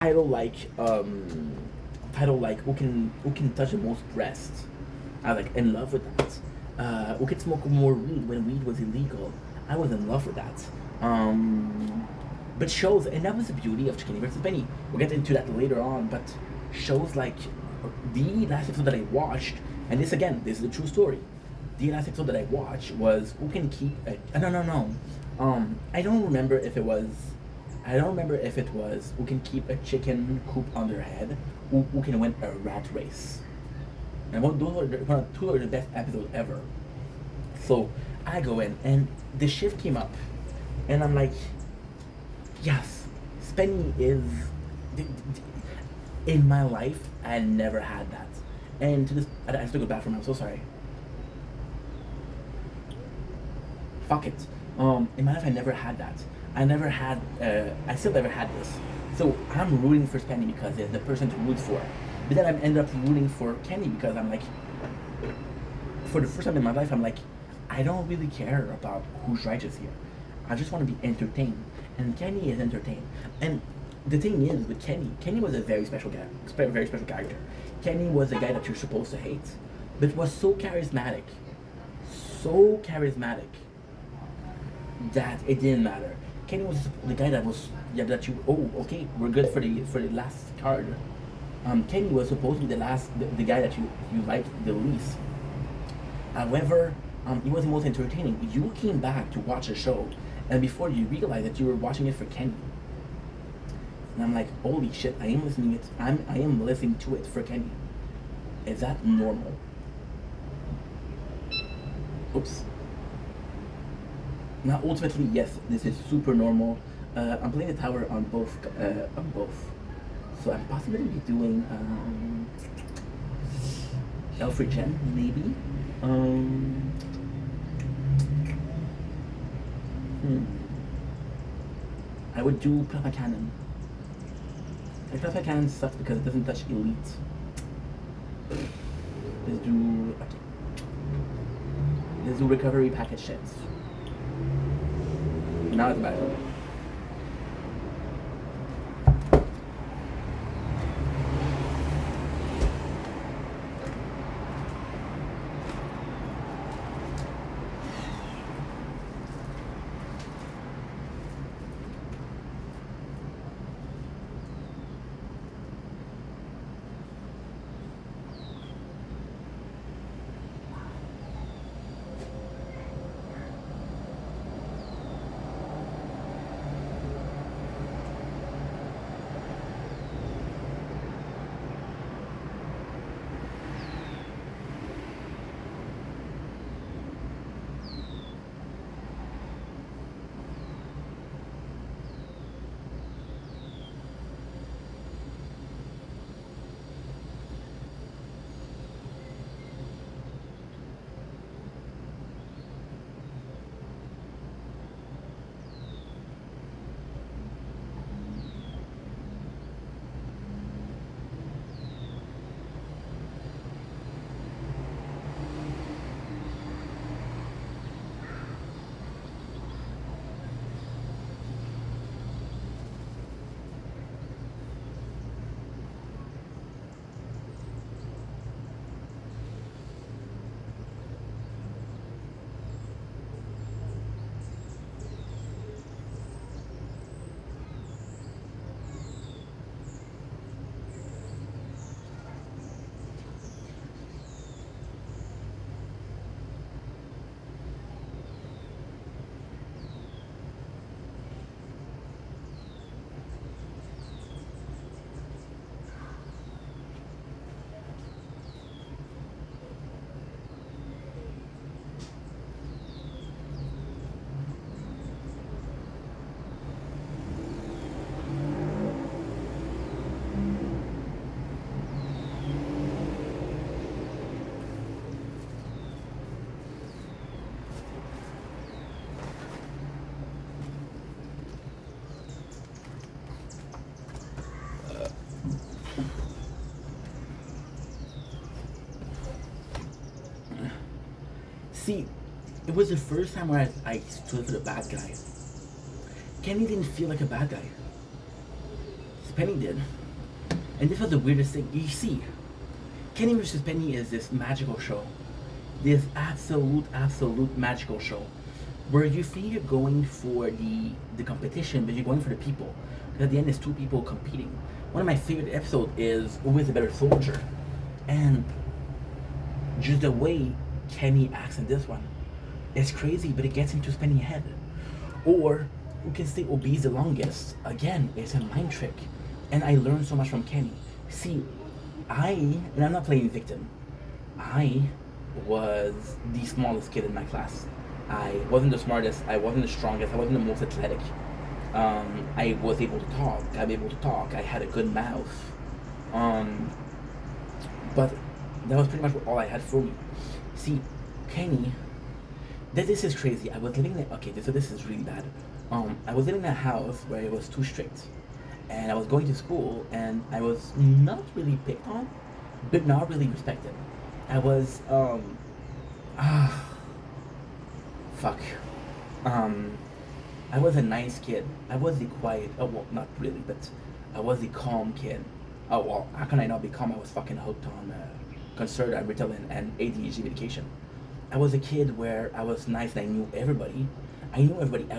title like who can touch the most breasts. I was like in love with that. Who could smoke more weed when weed was illegal? I was in love with that. But shows, and that was the beauty of Chicken versus Penny. We'll get into that later on, but shows like the last episode that I watched, and this again, this is a true story. The last episode that I watched was who can keep a no no no. I don't remember if it was who can keep a chicken coop on their head, who can win a rat race. And two are the best episodes ever. So I go in, and the shift came up, and I'm like, yes, Spenny is. In my life, I never had that. And to this, I have to go to the bathroom. I'm so sorry. Fuck it. In my life, I never had that. I never had. I still never had this. So I'm rooting for Spenny because they're the person to root for. But then I ended up rooting for Kenny because I'm like, for the first time in my life, I'm like, I don't really care about who's righteous here. I just want to be entertained, and Kenny is entertained. And the thing is with Kenny, Kenny was a very special guy, very special character. Kenny was a guy that you're supposed to hate, but was so charismatic that it didn't matter. Kenny was the guy that was that you okay, we're good for the last card. Kenny was supposed to be the guy that you liked the least. However, he was the most entertaining. You came back to watch a show, and before you realized that you were watching it for Kenny. And I'm like, holy shit! I am listening to it for Kenny. Is that normal? Oops. Now, ultimately, yes, this is super normal. I'm playing the tower on both. So I'm possibly be doing Alfred Chen, maybe. Hmm. I would do Plasma Cannon. Like, Plasma Cannon sucks because it doesn't touch elite. Let's do okay. Let's do recovery package shits. Now it's bad. See, it was the first time where I stood for the bad guy. Kenny didn't feel like a bad guy. Penny did, and this was the weirdest thing. You see, Kenny versus Penny is this magical show, this absolute magical show, where you think you're going for the competition, but you're going for the people. Because at the end, it's two people competing. One of my favorite episodes is Who is the Better Soldier, and just the way Kenny acts in this one, it's crazy, but it gets him to spinning head. Or who can stay obese the longest? Again, it's a mind trick, and I learned so much from Kenny. See, and I'm not playing victim. I was the smallest kid in my class. I wasn't the smartest. I wasn't the strongest. I wasn't the most athletic. I was able to talk. I had a good mouth. But that was pretty much all I had for me. See, Kenny, this is crazy. I was living in so this is really bad. I was living in a house where it was too strict, and I was going to school, and I was not really picked on, but not really respected. I was fuck. I was a nice kid. I was the quiet. Oh well, not really, but I was the calm kid. Oh well, how can I not be calm? I was fucking hooked on Concerta, Ritalin, and ADHD medication. I was a kid where I was nice and I knew everybody. I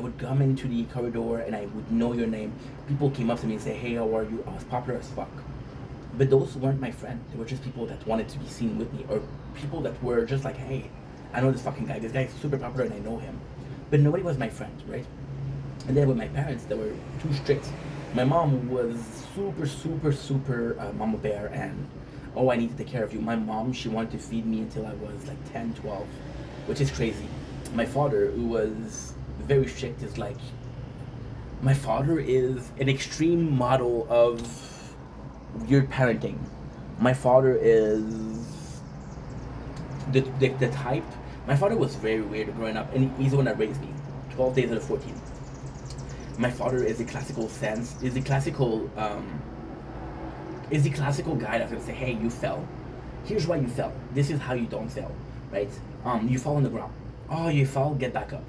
would come into the corridor and I would know your name. People came up to me and say, "Hey, how are you?" I was popular as fuck. But those weren't my friends. They were just people that wanted to be seen with me, or people that were just like, "Hey, I know this fucking guy. This guy's super popular and I know him." But nobody was my friend, right? And then with my parents, they were too strict. My mom was super mama bear, and I need to take care of you. My mom, she wanted to feed me until I was like 10, 12, which is crazy. My father, who was very strict, is like, my father is an extreme model of weird parenting. My father is the type. My father was very weird growing up, and he's the one that raised me 12 days out of 14. My father is the classical guy that's gonna say, "Hey, you fell. Here's why you fell. This is how you don't fail, right? You fall on the ground. Oh, you fell. Get back up.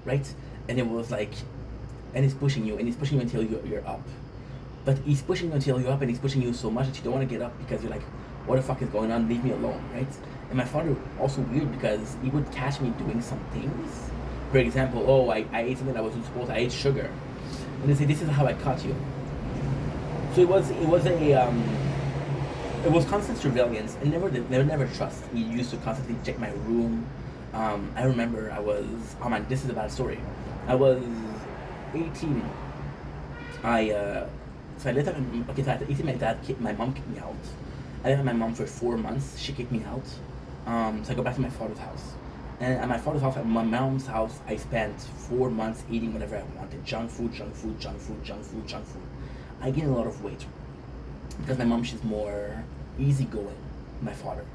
Right?" And it was like, and he's pushing you until you're up. But he's pushing you until you're up, and he's pushing you so much that you don't want to get up because you're like, "What the fuck is going on? Leave me alone," right? And my father also weird because he would catch me doing some things. For example, I ate something I wasn't supposed to. I ate sugar, and they say, "This is how I caught you." So it was constant surveillance and never trust. He used to constantly check my room. I remember this is a bad story. I was 18. So I lived at at 18. My mom kicked me out. I lived with my mom for 4 months. She kicked me out. So I go back to my father's house. And at my father's house, at my mom's house, I spent 4 months eating whatever I wanted. Junk food. I gained a lot of weight. Because my mom, she's more easygoing, my father.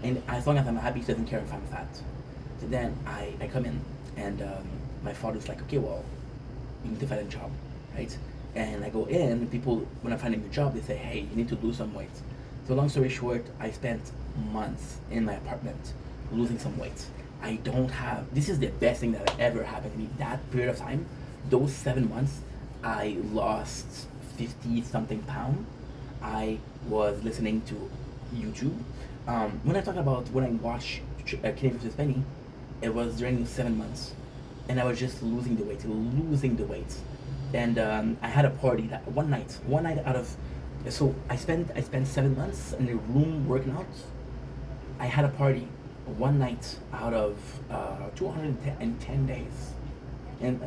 And as long as I'm happy, she doesn't care if I'm fat. So then I come in, and my father's like, "Okay, well, you need to find a job, right?" And I go in, and people, when I find a new job, they say, "Hey, you need to lose some weight." So long story short, I spent months in my apartment losing some weight. This is the best thing that ever happened to me. That period of time, those 7 months, I lost 50 something pounds. I was listening to YouTube. When I watched Kenny vs. Penny, it was during 7 months, and I was just losing the weight. And I had a party that one night out of, so I spent 7 months in a room working out. I had a party one night out of 210 days, and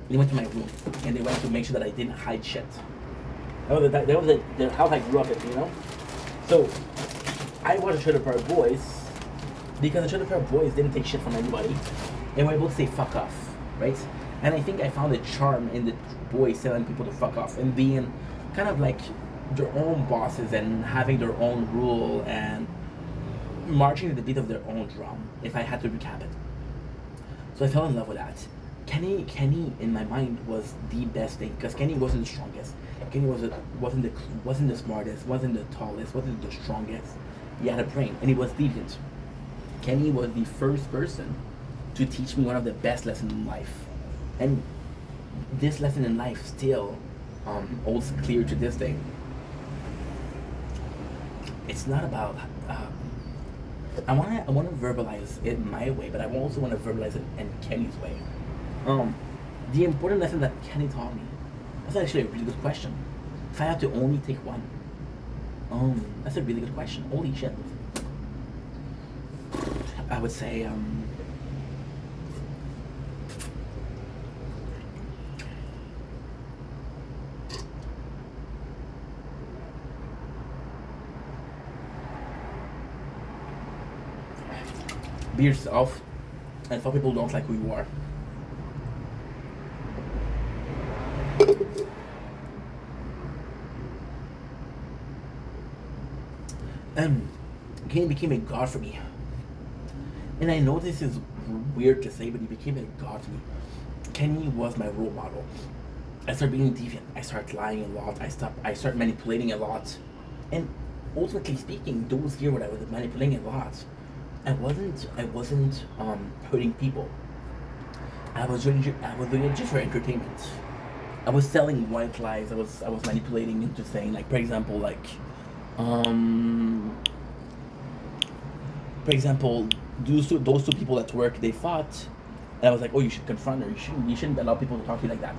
they went to my room and they went to make sure that I didn't hide shit. That was the house I grew up in, So I was a Trailer Park Boys because the Trailer Park Boys didn't take shit from anybody and were able to say fuck off, right? And I think I found a charm in the boys telling people to fuck off and being kind of like their own bosses and having their own rule and marching to the beat of their own drum, if I had to recap it. So I fell in love with that. Kenny in my mind was the best thing because Kenny wasn't the strongest. Kenny wasn't the smartest, wasn't the tallest, wasn't the strongest. He had a brain and he was deviant. Kenny was the first person to teach me one of the best lessons in life. And this lesson in life still holds clear to this day. It's not about. I wanna verbalize it my way, but I also wanna verbalize it in Kenny's way. Um, the important lesson that Kenny taught me. That's actually a really good question. If I had to only take one, that's a really good question. Holy shit! I would say be yourself, and some people don't like who you are. And Kenny became a god for me. And I know this is weird to say, but he became a god to me. Kenny was my role model. I started being deviant. I started lying a lot. I started manipulating a lot. And ultimately speaking, those years when I was manipulating a lot, I wasn't hurting people. I was doing it just for entertainment. I was selling white lies. I was manipulating into saying, like, um for example, those two people at work, they fought, and I was like, oh, you should confront her. You shouldn't allow people to talk to you like that.